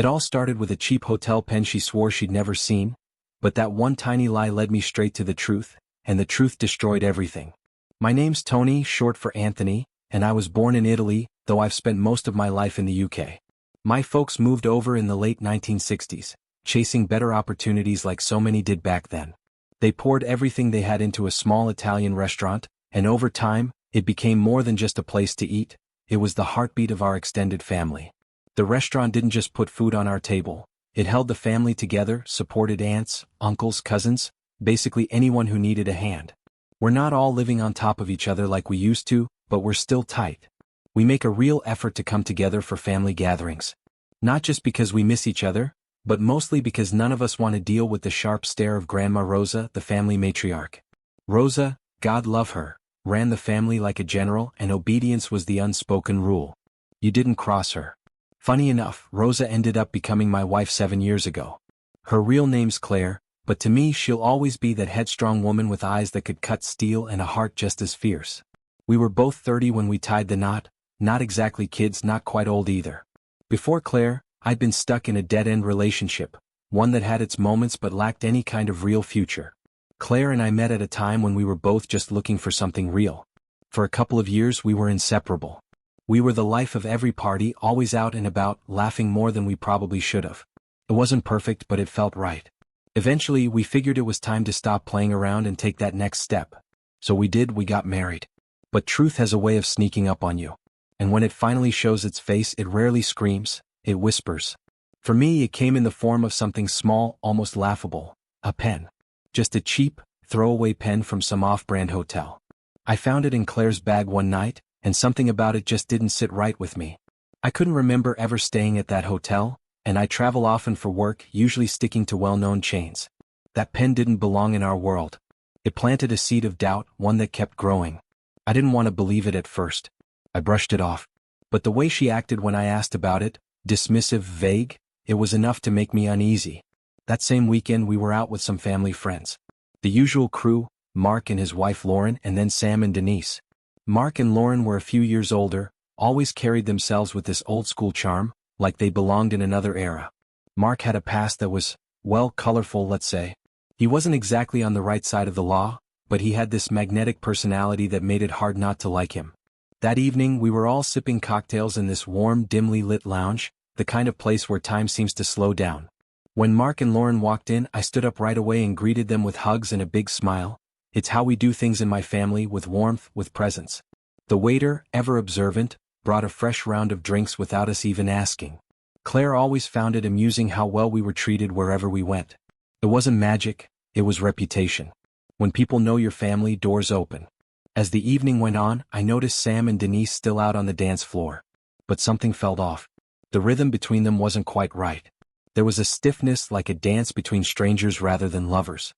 It all started with a cheap hotel pen she swore she'd never seen, but that one tiny lie led me straight to the truth, and the truth destroyed everything. My name's Tony, short for Anthony, and I was born in Italy, though I've spent most of my life in the UK. My folks moved over in the late 1960s, chasing better opportunities like so many did back then. They poured everything they had into a small Italian restaurant, and over time, it became more than just a place to eat. It was the heartbeat of our extended family. The restaurant didn't just put food on our table, it held the family together, supported aunts, uncles, cousins, basically anyone who needed a hand. We're not all living on top of each other like we used to, but we're still tight. We make a real effort to come together for family gatherings. Not just because we miss each other, but mostly because none of us want to deal with the sharp stare of Grandma Rosa, the family matriarch. Rosa, God love her, ran the family like a general, and obedience was the unspoken rule. You didn't cross her. Funny enough, Rosa ended up becoming my wife 7 years ago. Her real name's Claire, but to me she'll always be that headstrong woman with eyes that could cut steel and a heart just as fierce. We were both 30 when we tied the knot, not exactly kids, not quite old either. Before Claire, I'd been stuck in a dead-end relationship, one that had its moments but lacked any kind of real future. Claire and I met at a time when we were both just looking for something real. For a couple of years we were inseparable. We were the life of every party, always out and about, laughing more than we probably should have. It wasn't perfect, but it felt right. Eventually, we figured it was time to stop playing around and take that next step. So we did, we got married. But truth has a way of sneaking up on you. And when it finally shows its face, it rarely screams, it whispers. For me, it came in the form of something small, almost laughable. A pen. Just a cheap, throwaway pen from some off-brand hotel. I found it in Claire's bag one night, and something about it just didn't sit right with me. I couldn't remember ever staying at that hotel, and I travel often for work, usually sticking to well-known chains. That pen didn't belong in our world. It planted a seed of doubt, one that kept growing. I didn't want to believe it at first. I brushed it off. But the way she acted when I asked about it, dismissive, vague, it was enough to make me uneasy. That same weekend we were out with some family friends. The usual crew, Mark and his wife Lauren, and then Sam and Denise. Mark and Lauren were a few years older, always carried themselves with this old-school charm, like they belonged in another era. Mark had a past that was, well, colorful, let's say. He wasn't exactly on the right side of the law, but he had this magnetic personality that made it hard not to like him. That evening we were all sipping cocktails in this warm, dimly lit lounge, the kind of place where time seems to slow down. When Mark and Lauren walked in, I stood up right away and greeted them with hugs and a big smile. It's how we do things in my family, with warmth, with presence. The waiter, ever observant, brought a fresh round of drinks without us even asking. Claire always found it amusing how well we were treated wherever we went. It wasn't magic, it was reputation. When people know your family, doors open. As the evening went on, I noticed Sam and Denise still out on the dance floor. But something felt off. The rhythm between them wasn't quite right. There was a stiffness, like a dance between strangers rather than lovers.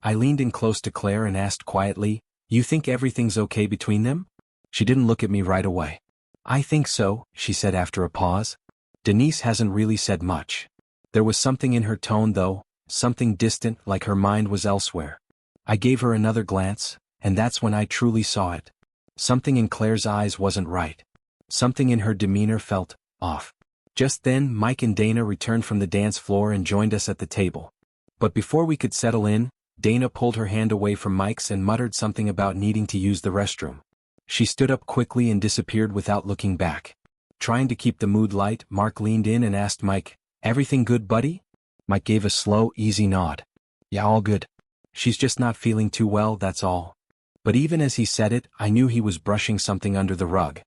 I leaned in close to Claire and asked quietly, "You think everything's okay between them?" She didn't look at me right away. "I think so," she said after a pause. Denise hasn't really said much. There was something in her tone though, something distant, like her mind was elsewhere. I gave her another glance, and that's when I truly saw it. Something in Claire's eyes wasn't right. Something in her demeanor felt off. Just then, Mike and Dana returned from the dance floor and joined us at the table. But before we could settle in, Dana pulled her hand away from Mike's and muttered something about needing to use the restroom. She stood up quickly and disappeared without looking back. Trying to keep the mood light, Mark leaned in and asked Mike, "Everything good, buddy?" Mike gave a slow, easy nod. "Yeah, all good. She's just not feeling too well, that's all." But even as he said it, I knew he was brushing something under the rug.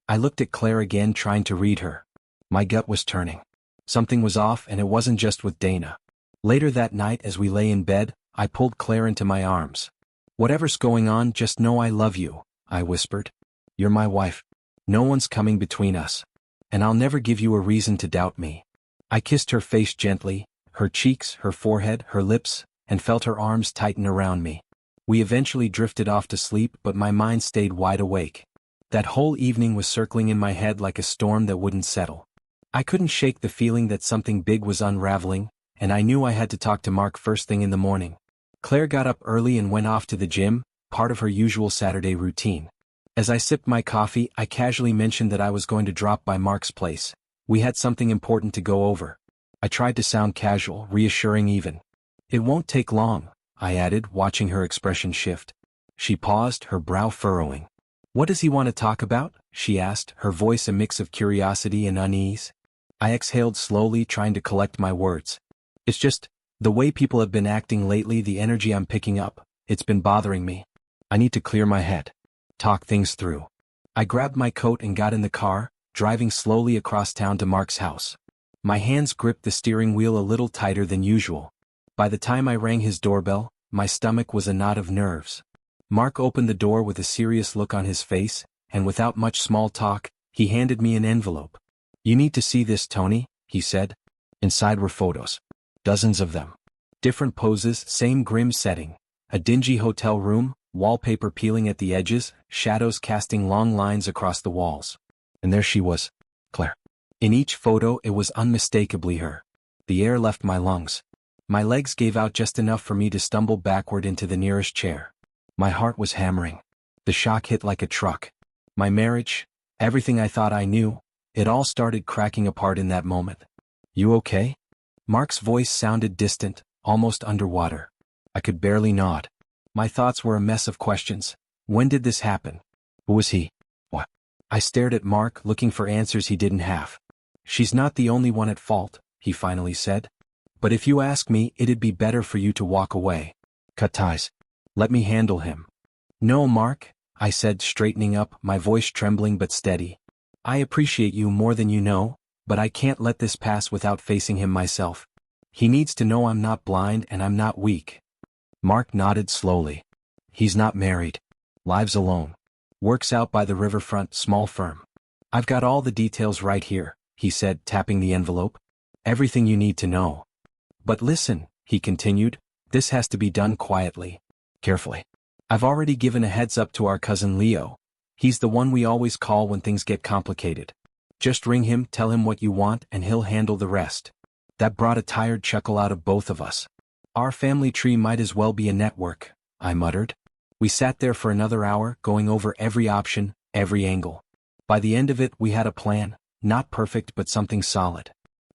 I looked at Claire again, trying to read her. My gut was turning. Something was off, and it wasn't just with Dana. Later that night, as we lay in bed, I pulled Claire into my arms. "Whatever's going on, just know I love you," I whispered. "You're my wife. No one's coming between us. And I'll never give you a reason to doubt me." I kissed her face gently, her cheeks, her forehead, her lips, and felt her arms tighten around me. We eventually drifted off to sleep, but my mind stayed wide awake. That whole evening was circling in my head like a storm that wouldn't settle. I couldn't shake the feeling that something big was unraveling, and I knew I had to talk to Mark first thing in the morning. Claire got up early and went off to the gym, part of her usual Saturday routine. As I sipped my coffee, I casually mentioned that I was going to drop by Mark's place. We had something important to go over. I tried to sound casual, reassuring even. It won't take long, I added, watching her expression shift. She paused, her brow furrowing. What does he want to talk about? She asked, her voice a mix of curiosity and unease. I exhaled slowly, trying to collect my words. It's just, the way people have been acting lately, the energy I'm picking up, it's been bothering me. I need to clear my head. Talk things through. I grabbed my coat and got in the car, driving slowly across town to Mark's house. My hands gripped the steering wheel a little tighter than usual. By the time I rang his doorbell, my stomach was a knot of nerves. Mark opened the door with a serious look on his face, and without much small talk, he handed me an envelope. You need to see this, Tony, he said. Inside were photos. Dozens of them. Different poses, same grim setting. A dingy hotel room, wallpaper peeling at the edges, shadows casting long lines across the walls. And there she was, Claire. In each photo it was unmistakably her. The air left my lungs. My legs gave out just enough for me to stumble backward into the nearest chair. My heart was hammering. The shock hit like a truck. My marriage, everything I thought I knew, it all started cracking apart in that moment. You okay? Mark's voice sounded distant, almost underwater. I could barely nod. My thoughts were a mess of questions. When did this happen? Who was he? What? I stared at Mark, looking for answers he didn't have. She's not the only one at fault, he finally said. But if you ask me, it'd be better for you to walk away. Cut ties. Let me handle him. No, Mark, I said, straightening up, my voice trembling but steady. I appreciate you more than you know, but I can't let this pass without facing him myself. He needs to know I'm not blind and I'm not weak. Mark nodded slowly. He's not married. Lives alone. Works out by the riverfront, small firm. I've got all the details right here, he said, tapping the envelope. Everything you need to know. But listen, he continued, this has to be done quietly. Carefully. I've already given a heads up to our cousin Leo. He's the one we always call when things get complicated. Just ring him, tell him what you want, and he'll handle the rest. That brought a tired chuckle out of both of us. Our family tree might as well be a network, I muttered. We sat there for another hour, going over every option, every angle. By the end of it, we had a plan, not perfect but something solid.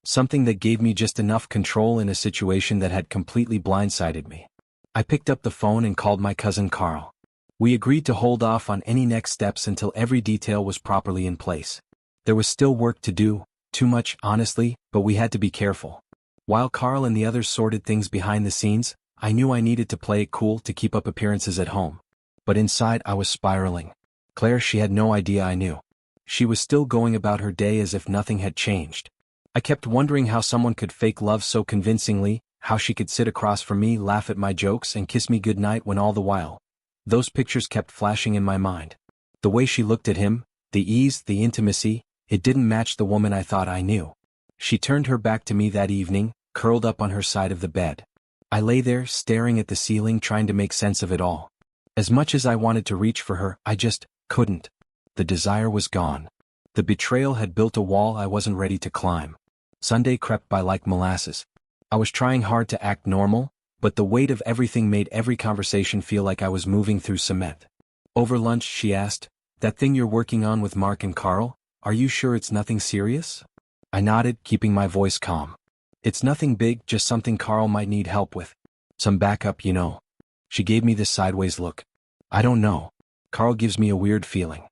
Something that gave me just enough control in a situation that had completely blindsided me. I picked up the phone and called my cousin Carl. We agreed to hold off on any next steps until every detail was properly in place. There was still work to do, too much, honestly, but we had to be careful. While Carl and the others sorted things behind the scenes, I knew I needed to play it cool to keep up appearances at home. But inside I was spiraling. Claire, she had no idea I knew. She was still going about her day as if nothing had changed. I kept wondering how someone could fake love so convincingly, how she could sit across from me, laugh at my jokes, and kiss me goodnight when all the while. Those pictures kept flashing in my mind. The way she looked at him, the ease, the intimacy, it didn't match the woman I thought I knew. She turned her back to me that evening, curled up on her side of the bed. I lay there, staring at the ceiling, trying to make sense of it all. As much as I wanted to reach for her, I just couldn't. The desire was gone. The betrayal had built a wall I wasn't ready to climb. Sunday crept by like molasses. I was trying hard to act normal, but the weight of everything made every conversation feel like I was moving through cement. Over lunch, she asked, "That thing you're working on with Mark and Carl, are you sure it's nothing serious?" I nodded, keeping my voice calm. "It's nothing big, just something Carl might need help with. Some backup, you know." She gave me this sideways look. "I don't know. Carl gives me a weird feeling.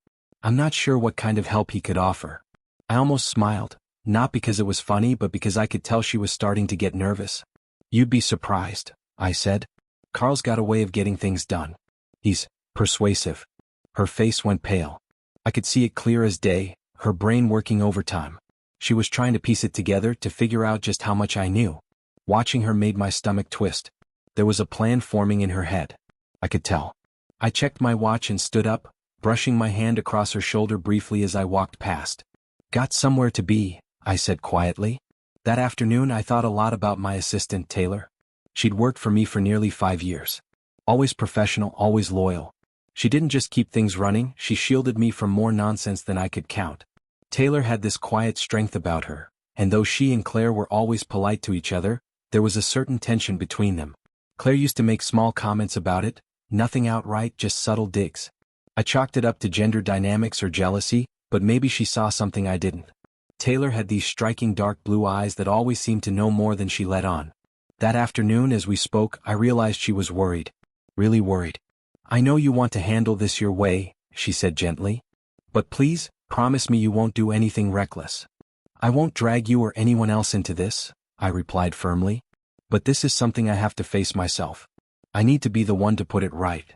I'm not sure what kind of help he could offer." I almost smiled, not because it was funny but because I could tell she was starting to get nervous. "You'd be surprised," I said. "Carl's got a way of getting things done. He's persuasive." Her face went pale. I could see it clear as day, her brain working overtime. She was trying to piece it together to figure out just how much I knew. Watching her made my stomach twist. There was a plan forming in her head. I could tell. I checked my watch and stood up, brushing my hand across her shoulder briefly as I walked past. "Got somewhere to be," I said quietly. That afternoon I thought a lot about my assistant, Taylor. She'd worked for me for nearly 5 years. Always professional, always loyal. She didn't just keep things running, she shielded me from more nonsense than I could count. Taylor had this quiet strength about her, and though she and Claire were always polite to each other, there was a certain tension between them. Claire used to make small comments about it, nothing outright, just subtle digs. I chalked it up to gender dynamics or jealousy, but maybe she saw something I didn't. Taylor had these striking dark blue eyes that always seemed to know more than she let on. That afternoon as we spoke, I realized she was worried. Really worried. "I know you want to handle this your way," she said gently. "But please, promise me you won't do anything reckless." "I won't drag you or anyone else into this," I replied firmly. "But this is something I have to face myself. I need to be the one to put it right."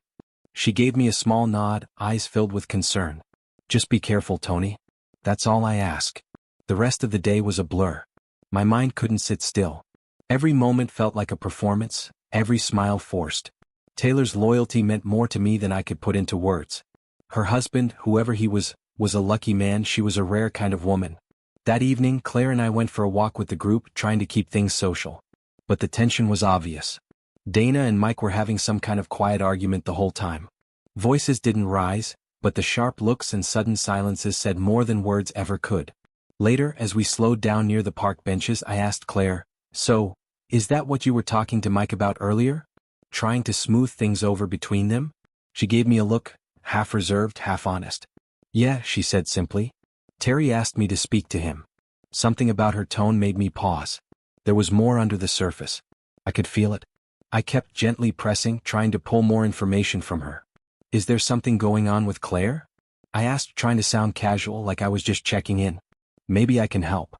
She gave me a small nod, eyes filled with concern. "Just be careful, Tony. That's all I ask." The rest of the day was a blur. My mind couldn't sit still. Every moment felt like a performance, every smile forced. Taylor's loyalty meant more to me than I could put into words. Her husband, whoever he was a lucky man. She was a rare kind of woman. That evening, Claire and I went for a walk with the group, trying to keep things social. But the tension was obvious. Dana and Mike were having some kind of quiet argument the whole time. Voices didn't rise, but the sharp looks and sudden silences said more than words ever could. Later, as we slowed down near the park benches, I asked Claire, "So, is that what you were talking to Mike about earlier? Trying to smooth things over between them?" She gave me a look, half reserved, half honest. "Yeah," she said simply. "Terry asked me to speak to him." Something about her tone made me pause. There was more under the surface. I could feel it. I kept gently pressing, trying to pull more information from her. "Is there something going on with Claire?" I asked, trying to sound casual, like I was just checking in. "Maybe I can help."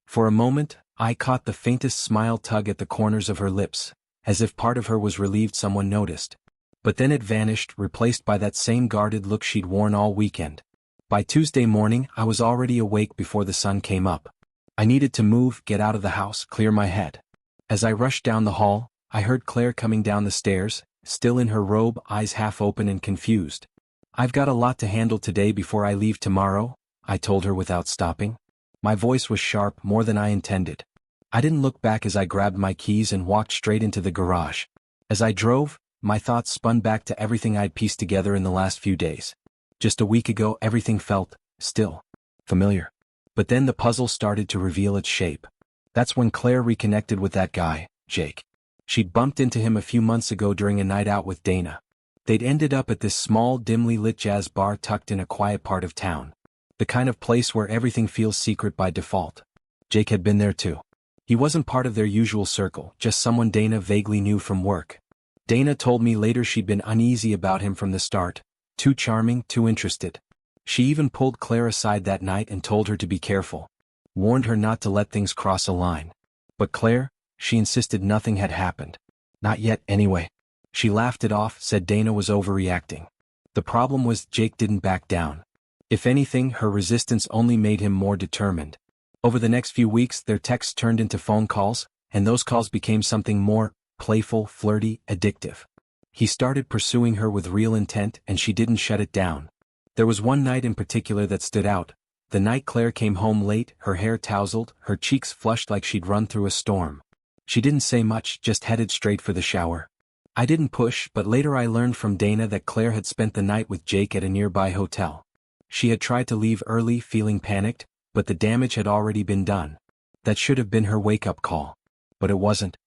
For a moment, I caught the faintest smile tug at the corners of her lips, as if part of her was relieved someone noticed. But then it vanished, replaced by that same guarded look she'd worn all weekend. By Tuesday morning, I was already awake before the sun came up. I needed to move, get out of the house, clear my head. As I rushed down the hall, I heard Claire coming down the stairs, still in her robe, eyes half open and confused. "I've got a lot to handle today before I leave tomorrow," I told her without stopping. My voice was sharp, more than I intended. I didn't look back as I grabbed my keys and walked straight into the garage. As I drove, my thoughts spun back to everything I'd pieced together in the last few days. Just a week ago, everything felt, still, familiar. But then the puzzle started to reveal its shape. That's when Claire reconnected with that guy, Jake. She'd bumped into him a few months ago during a night out with Dana. They'd ended up at this small, dimly lit jazz bar tucked in a quiet part of town. The kind of place where everything feels secret by default. Jake had been there too. He wasn't part of their usual circle, just someone Dana vaguely knew from work. Dana told me later she'd been uneasy about him from the start. Too charming, too interested. She even pulled Claire aside that night and told her to be careful. Warned her not to let things cross a line. But Claire, she insisted nothing had happened. Not yet, anyway. She laughed it off, said Dana was overreacting. The problem was Jake didn't back down. If anything, her resistance only made him more determined. Over the next few weeks, their texts turned into phone calls, and those calls became something more playful, flirty, addictive. He started pursuing her with real intent, and she didn't shut it down. There was one night in particular that stood out. The night Claire came home late, her hair tousled, her cheeks flushed like she'd run through a storm. She didn't say much, just headed straight for the shower. I didn't push, but later I learned from Dana that Claire had spent the night with Jake at a nearby hotel. She had tried to leave early, feeling panicked, but the damage had already been done. That should have been her wake-up call. But it wasn't.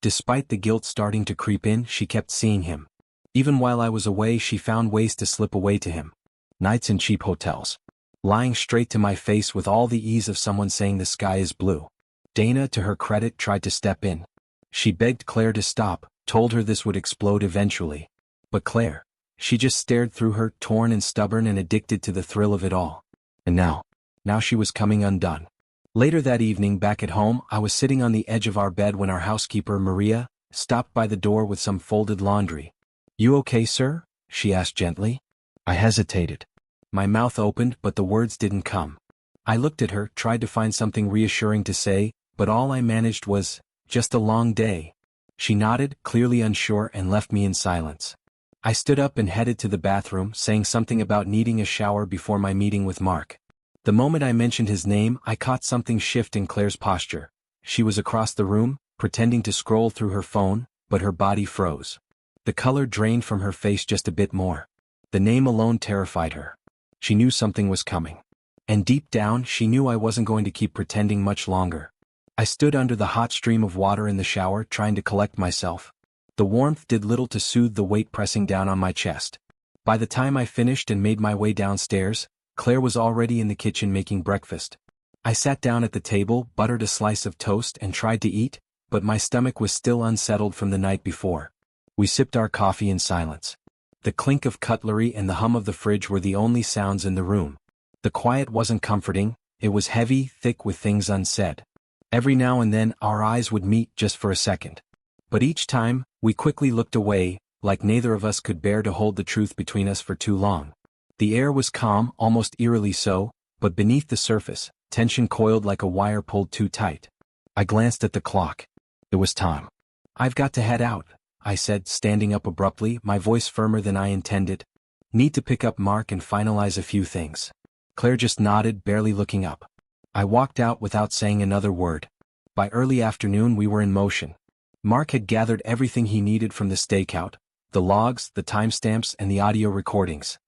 Despite the guilt starting to creep in, she kept seeing him. Even while I was away, she found ways to slip away to him. Nights in cheap hotels. Lying straight to my face with all the ease of someone saying the sky is blue. Dana, to her credit, tried to step in. She begged Claire to stop, told her this would explode eventually. But Claire, she just stared through her, torn and stubborn and addicted to the thrill of it all. And now she was coming undone. Later that evening, back at home, I was sitting on the edge of our bed when our housekeeper, Maria, stopped by the door with some folded laundry. "You okay, sir?" she asked gently. I hesitated. My mouth opened, but the words didn't come. I looked at her, tried to find something reassuring to say, but all I managed was, "Just a long day." She nodded, clearly unsure, and left me in silence. I stood up and headed to the bathroom, saying something about needing a shower before my meeting with Mark. The moment I mentioned his name, I caught something shift in Claire's posture. She was across the room, pretending to scroll through her phone, but her body froze. The color drained from her face just a bit more. The name alone terrified her. She knew something was coming. And deep down, she knew I wasn't going to keep pretending much longer. I stood under the hot stream of water in the shower, trying to collect myself. The warmth did little to soothe the weight pressing down on my chest. By the time I finished and made my way downstairs, Claire was already in the kitchen making breakfast. I sat down at the table, buttered a slice of toast and tried to eat, but my stomach was still unsettled from the night before. We sipped our coffee in silence. The clink of cutlery and the hum of the fridge were the only sounds in the room. The quiet wasn't comforting, it was heavy, thick with things unsaid. Every now and then our eyes would meet just for a second. But each time, we quickly looked away, like neither of us could bear to hold the truth between us for too long. The air was calm, almost eerily so, but beneath the surface, tension coiled like a wire pulled too tight. I glanced at the clock. It was time. "I've got to head out," I said, standing up abruptly, my voice firmer than I intended. "Need to pick up Mark and finalize a few things." Claire just nodded, barely looking up. I walked out without saying another word. By early afternoon we were in motion. Mark had gathered everything he needed from the stakeout, the logs, the timestamps and the audio recordings.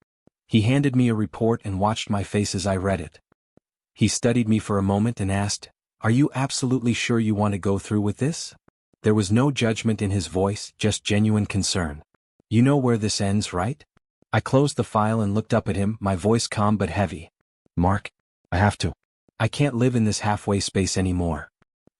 He handed me a report and watched my face as I read it. He studied me for a moment and asked, "Are you absolutely sure you want to go through with this?" There was no judgment in his voice, just genuine concern. "You know where this ends, right?" I closed the file and looked up at him, my voice calm but heavy. "Mark, I have to. I can't live in this halfway space anymore."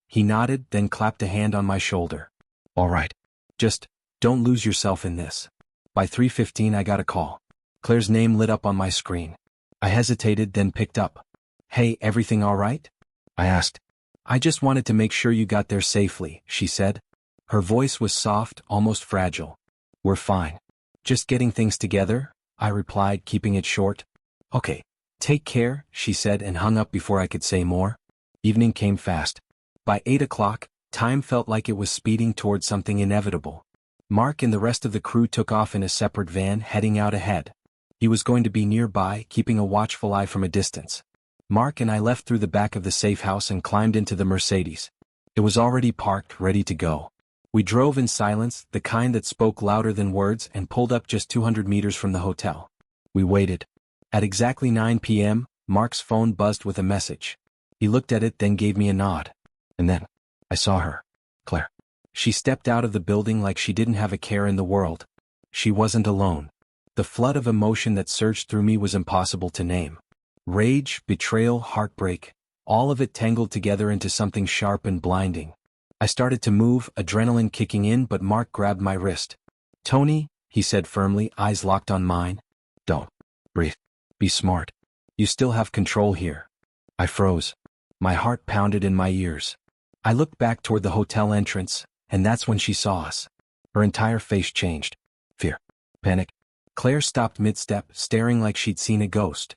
He nodded, then clapped a hand on my shoulder. "All right. Just, don't lose yourself in this." By 3:15 I got a call. Claire's name lit up on my screen. I hesitated, then picked up. "Hey, everything all right?" I asked. "I just wanted to make sure you got there safely," she said. Her voice was soft, almost fragile. "We're fine. Just getting things together," I replied, keeping it short. "Okay. Take care," she said and hung up before I could say more. Evening came fast. By 8 o'clock, time felt like it was speeding toward something inevitable. Mark and the rest of the crew took off in a separate van, heading out ahead. He was going to be nearby, keeping a watchful eye from a distance. Mark and I left through the back of the safe house and climbed into the Mercedes. It was already parked, ready to go. We drove in silence, the kind that spoke louder than words, and pulled up just 200 meters from the hotel. We waited. At exactly 9 p.m., Mark's phone buzzed with a message. He looked at it, then gave me a nod. And then, I saw her. Claire. She stepped out of the building like she didn't have a care in the world. She wasn't alone. The flood of emotion that surged through me was impossible to name. Rage, betrayal, heartbreak, all of it tangled together into something sharp and blinding. I started to move, adrenaline kicking in, but Mark grabbed my wrist. "Tony," he said firmly, eyes locked on mine. "Don't. Breathe. Be smart. You still have control here." I froze. My heart pounded in my ears. I looked back toward the hotel entrance, and that's when she saw us. Her entire face changed. Fear. Panic. Claire stopped mid-step, staring like she'd seen a ghost.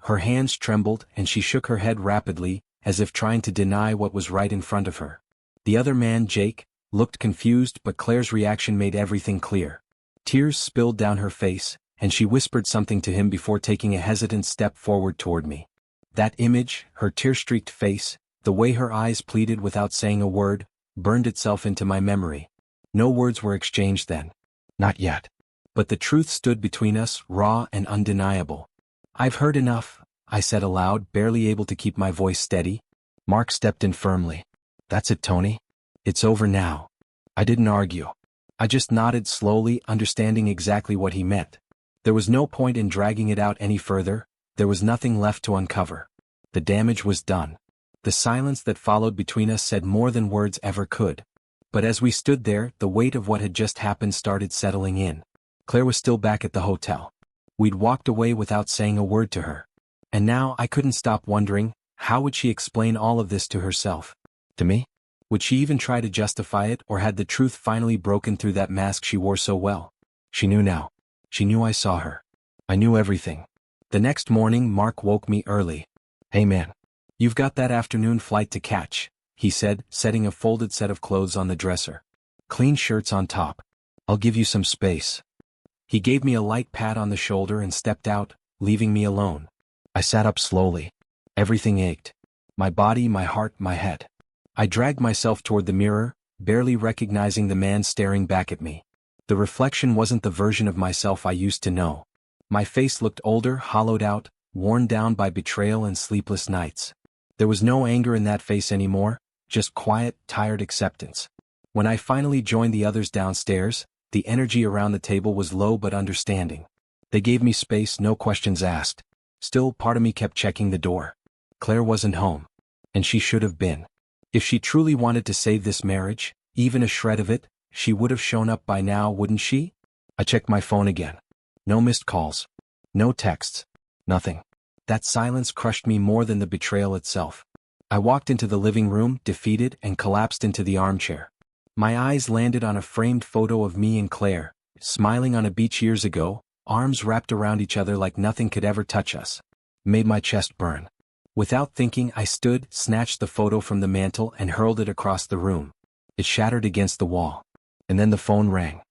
Her hands trembled, and she shook her head rapidly, as if trying to deny what was right in front of her. The other man, Jake, looked confused, but Claire's reaction made everything clear. Tears spilled down her face, and she whispered something to him before taking a hesitant step forward toward me. That image, her tear-streaked face, the way her eyes pleaded without saying a word, burned itself into my memory. No words were exchanged then. Not yet. But the truth stood between us, raw and undeniable. "I've heard enough," I said aloud, barely able to keep my voice steady. Mark stepped in firmly. "That's it, Tony. It's over now." I didn't argue. I just nodded slowly, understanding exactly what he meant. There was no point in dragging it out any further. There was nothing left to uncover. The damage was done. The silence that followed between us said more than words ever could. But as we stood there, the weight of what had just happened started settling in. Claire was still back at the hotel. We'd walked away without saying a word to her. And now I couldn't stop wondering, how would she explain all of this to herself? To me? Would she even try to justify it, or had the truth finally broken through that mask she wore so well? She knew now. She knew I saw her. I knew everything. The next morning, Mark woke me early. "Hey man, you've got that afternoon flight to catch," he said, setting a folded set of clothes on the dresser. "Clean shirts on top. I'll give you some space." He gave me a light pat on the shoulder and stepped out, leaving me alone. I sat up slowly. Everything ached. My body, my heart, my head. I dragged myself toward the mirror, barely recognizing the man staring back at me. The reflection wasn't the version of myself I used to know. My face looked older, hollowed out, worn down by betrayal and sleepless nights. There was no anger in that face anymore, just quiet, tired acceptance. When I finally joined the others downstairs, the energy around the table was low but understanding. They gave me space, no questions asked. Still, part of me kept checking the door. Claire wasn't home. And she should have been. If she truly wanted to save this marriage, even a shred of it, she would have shown up by now, wouldn't she? I checked my phone again. No missed calls. No texts. Nothing. That silence crushed me more than the betrayal itself. I walked into the living room, defeated, and collapsed into the armchair. My eyes landed on a framed photo of me and Claire, smiling on a beach years ago, arms wrapped around each other like nothing could ever touch us. Made my chest burn. Without thinking, I stood, snatched the photo from the mantel and hurled it across the room. It shattered against the wall. And then the phone rang.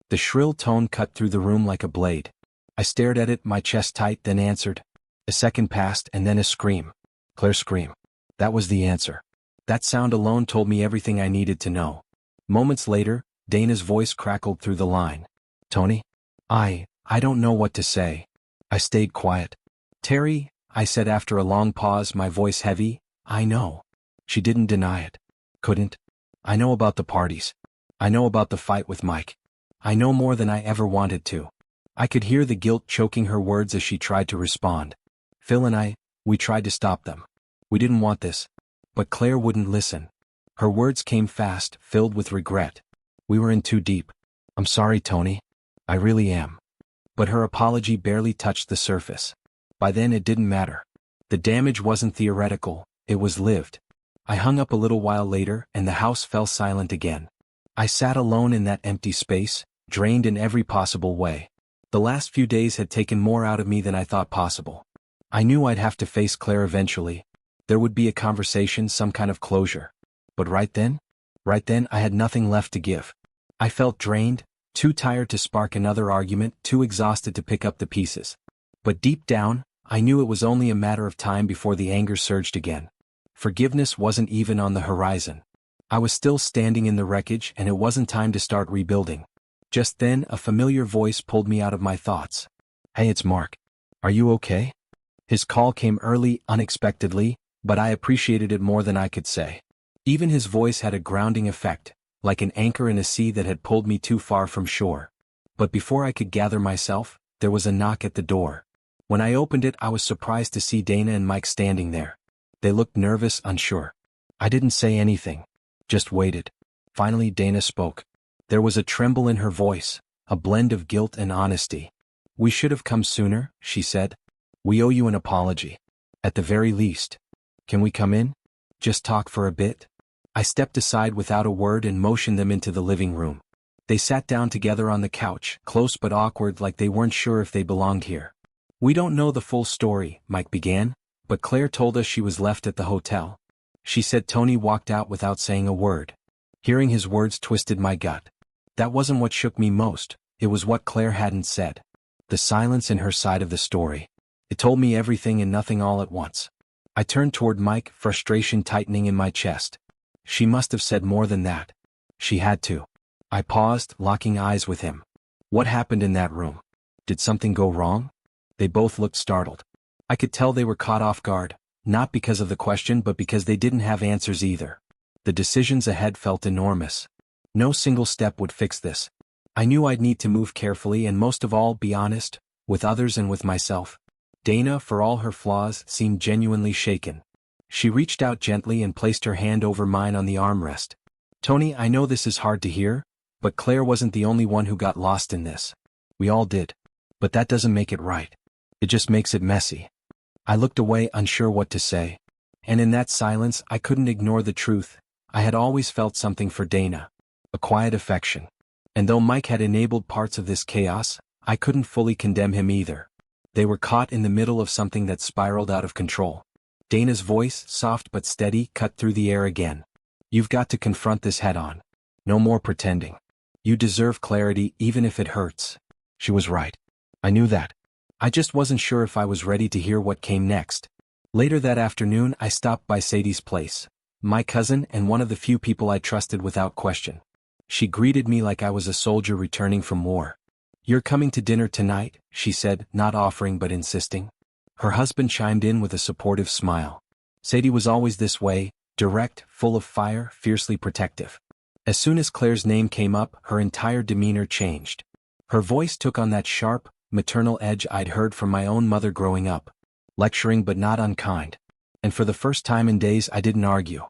The shrill tone cut through the room like a blade. I stared at it, my chest tight, then answered. A second passed, and then a scream. Claire's scream. That was the answer. That sound alone told me everything I needed to know. Moments later, Dana's voice crackled through the line. Tony? I don't know what to say. I stayed quiet. Terry, I said after a long pause, my voice heavy, I know. She didn't deny it. Couldn't. I know about the parties. I know about the fight with Mike. I know more than I ever wanted to. I could hear the guilt choking her words as she tried to respond. Phil and we tried to stop them. We didn't want this. But Claire wouldn't listen. Her words came fast, filled with regret. We were in too deep. I'm sorry, Tony. I really am. But her apology barely touched the surface. By then it didn't matter. The damage wasn't theoretical, it was lived. I hung up a little while later, and the house fell silent again. I sat alone in that empty space, drained in every possible way. The last few days had taken more out of me than I thought possible. I knew I'd have to face Claire eventually. There would be a conversation, some kind of closure. But right then I had nothing left to give. I felt drained, too tired to spark another argument, too exhausted to pick up the pieces. But deep down, I knew it was only a matter of time before the anger surged again. Forgiveness wasn't even on the horizon. I was still standing in the wreckage, and it wasn't time to start rebuilding. Just then, a familiar voice pulled me out of my thoughts. Hey, it's Mark. Are you okay? His call came early, unexpectedly, but I appreciated it more than I could say. Even his voice had a grounding effect, like an anchor in a sea that had pulled me too far from shore. But before I could gather myself, there was a knock at the door. When I opened it, I was surprised to see Dana and Mike standing there. They looked nervous, unsure. I didn't say anything. Just waited. Finally, Dana spoke. There was a tremble in her voice, a blend of guilt and honesty. We should have come sooner, she said. We owe you an apology. At the very least. Can we come in? Just talk for a bit? I stepped aside without a word and motioned them into the living room. They sat down together on the couch, close but awkward, like they weren't sure if they belonged here. We don't know the full story, Mike began, but Claire told us she was left at the hotel. She said Tony walked out without saying a word. Hearing his words twisted my gut. That wasn't what shook me most, it was what Claire hadn't said. The silence in her side of the story. It told me everything and nothing all at once. I turned toward Mike, frustration tightening in my chest. She must have said more than that. She had to. I paused, locking eyes with him. What happened in that room? Did something go wrong? They both looked startled. I could tell they were caught off guard, not because of the question but because they didn't have answers either. The decisions ahead felt enormous. No single step would fix this. I knew I'd need to move carefully and most of all be honest, with others and with myself. Dana, for all her flaws, seemed genuinely shaken. She reached out gently and placed her hand over mine on the armrest. Tony, I know this is hard to hear, but Claire wasn't the only one who got lost in this. We all did. But that doesn't make it right. It just makes it messy. I looked away, unsure what to say. And in that silence, I couldn't ignore the truth. I had always felt something for Dana. A quiet affection. And though Mike had enabled parts of this chaos, I couldn't fully condemn him either. They were caught in the middle of something that spiraled out of control. Dana's voice, soft but steady, cut through the air again. You've got to confront this head-on. No more pretending. You deserve clarity even if it hurts. She was right. I knew that. I just wasn't sure if I was ready to hear what came next. Later that afternoon, I stopped by Sadie's place. My cousin and one of the few people I trusted without question. She greeted me like I was a soldier returning from war. You're coming to dinner tonight, she said, not offering but insisting. Her husband chimed in with a supportive smile. Sadie was always this way, direct, full of fire, fiercely protective. As soon as Claire's name came up, her entire demeanor changed. Her voice took on that sharp, maternal edge I'd heard from my own mother growing up. Lecturing but not unkind. And for the first time in days I didn't argue.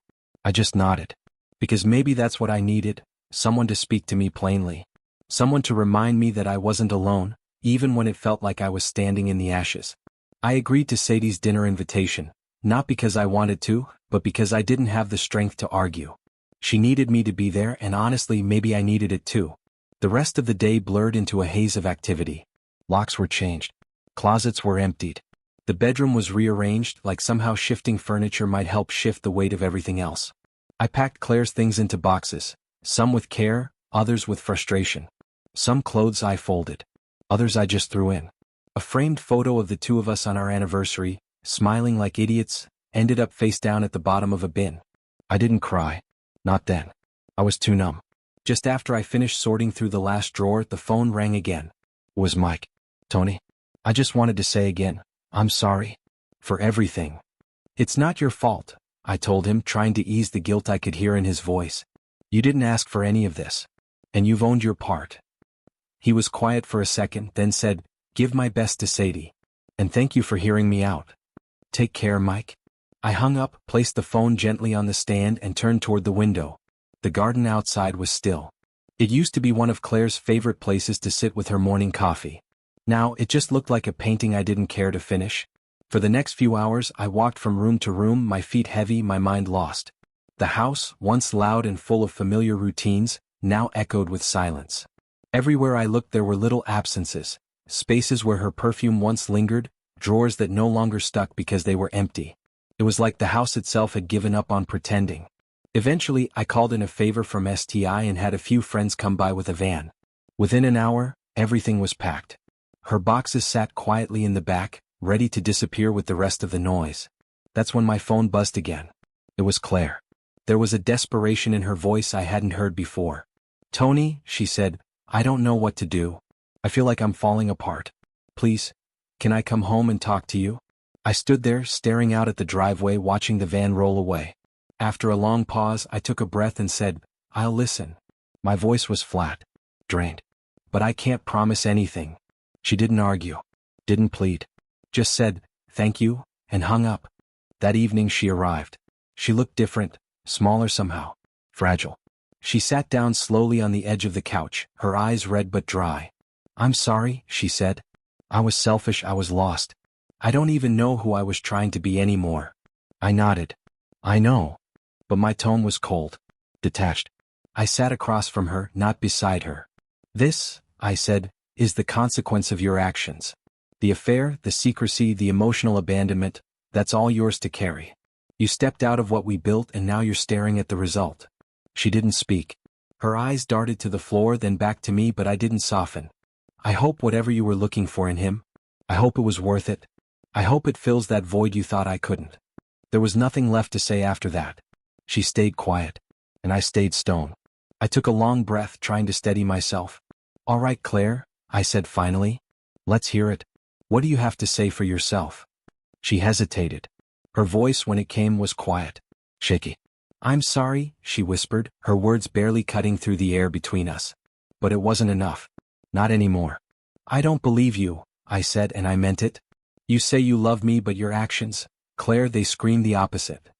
I just nodded. Because maybe that's what I needed, someone to speak to me plainly. Someone to remind me that I wasn't alone, even when it felt like I was standing in the ashes. I agreed to Sadie's dinner invitation, not because I wanted to, but because I didn't have the strength to argue. She needed me to be there, and honestly maybe I needed it too. The rest of the day blurred into a haze of activity. Locks were changed. Closets were emptied. The bedroom was rearranged, like somehow shifting furniture might help shift the weight of everything else. I packed Claire's things into boxes, some with care, others with frustration. Some clothes I folded. Others I just threw in. A framed photo of the two of us on our anniversary, smiling like idiots, ended up face down at the bottom of a bin. I didn't cry. Not then. I was too numb. Just after I finished sorting through the last drawer, the phone rang again. It was Mike. Tony. I just wanted to say again, I'm sorry. For everything. It's not your fault, I told him, trying to ease the guilt I could hear in his voice. You didn't ask for any of this. And you've owned your part. He was quiet for a second, then said, Give my best to Sadie. And thank you for hearing me out. Take care, Mike. I hung up, placed the phone gently on the stand, and turned toward the window. The garden outside was still. It used to be one of Claire's favorite places to sit with her morning coffee. Now it just looked like a painting I didn't care to finish. For the next few hours I walked from room to room, my feet heavy, my mind lost. The house, once loud and full of familiar routines, now echoed with silence. Everywhere I looked there were little absences, spaces where her perfume once lingered, drawers that no longer stuck because they were empty. It was like the house itself had given up on pretending. Eventually I called in a favor from STI and had a few friends come by with a van. Within an hour, everything was packed. Her boxes sat quietly in the back, ready to disappear with the rest of the noise. That's when my phone buzzed again. It was Claire. There was a desperation in her voice I hadn't heard before. Tony, she said, I don't know what to do. I feel like I'm falling apart. Please, can I come home and talk to you? I stood there, staring out at the driveway, watching the van roll away. After a long pause, I took a breath and said, I'll listen. My voice was flat, drained. But I can't promise anything. She didn't argue, didn't plead. Just said, thank you, and hung up. That evening she arrived. She looked different, smaller somehow, fragile. She sat down slowly on the edge of the couch, her eyes red but dry. I'm sorry, she said. I was selfish, I was lost. I don't even know who I was trying to be anymore. I nodded. I know. But my tone was cold, detached. I sat across from her, not beside her. This, I said, is the consequence of your actions. The affair, the secrecy, the emotional abandonment, that's all yours to carry. You stepped out of what we built and now you're staring at the result. She didn't speak. Her eyes darted to the floor, then back to me, but I didn't soften. I hope whatever you were looking for in him, I hope it was worth it. I hope it fills that void you thought I couldn't. There was nothing left to say after that. She stayed quiet, and I stayed stone. I took a long breath, trying to steady myself. All right, Claire, I said finally. Let's hear it. What do you have to say for yourself? She hesitated. Her voice, when it came, was quiet, shaky. I'm sorry, she whispered, her words barely cutting through the air between us. But it wasn't enough. Not anymore. I don't believe you, I said, and I meant it. You say you love me, but your actions, Claire, they scream the opposite.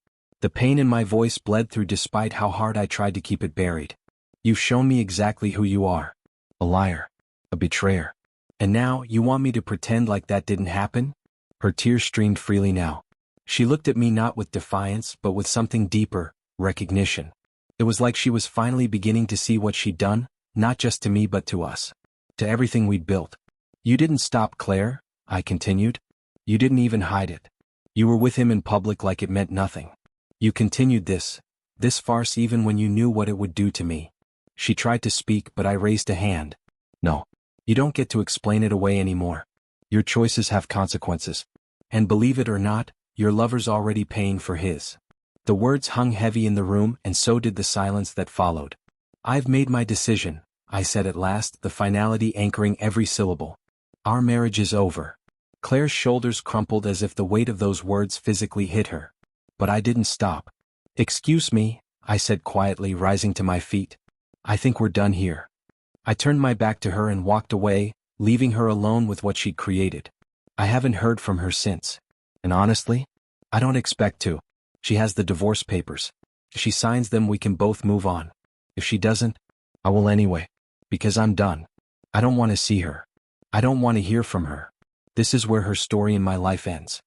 The pain in my voice bled through despite how hard I tried to keep it buried. You've shown me exactly who you are. A liar. A betrayer. And now, you want me to pretend like that didn't happen? Her tears streamed freely now. She looked at me not with defiance, but with something deeper, recognition. It was like she was finally beginning to see what she'd done, not just to me but to us. To everything we'd built. You didn't stop, Claire, I continued. You didn't even hide it. You were with him in public like it meant nothing. You continued this farce even when you knew what it would do to me. She tried to speak, but I raised a hand. No. You don't get to explain it away anymore. Your choices have consequences. And believe it or not, your lover's already paying for his. The words hung heavy in the room, and so did the silence that followed. I've made my decision, I said at last, the finality anchoring every syllable. Our marriage is over. Claire's shoulders crumpled as if the weight of those words physically hit her. But I didn't stop. Excuse me, I said quietly, rising to my feet. I think we're done here. I turned my back to her and walked away, leaving her alone with what she'd created. I haven't heard from her since. And honestly, I don't expect to. She has the divorce papers. If she signs them, we can both move on. If she doesn't, I will anyway. Because I'm done. I don't want to see her. I don't want to hear from her. This is where her story in my life ends.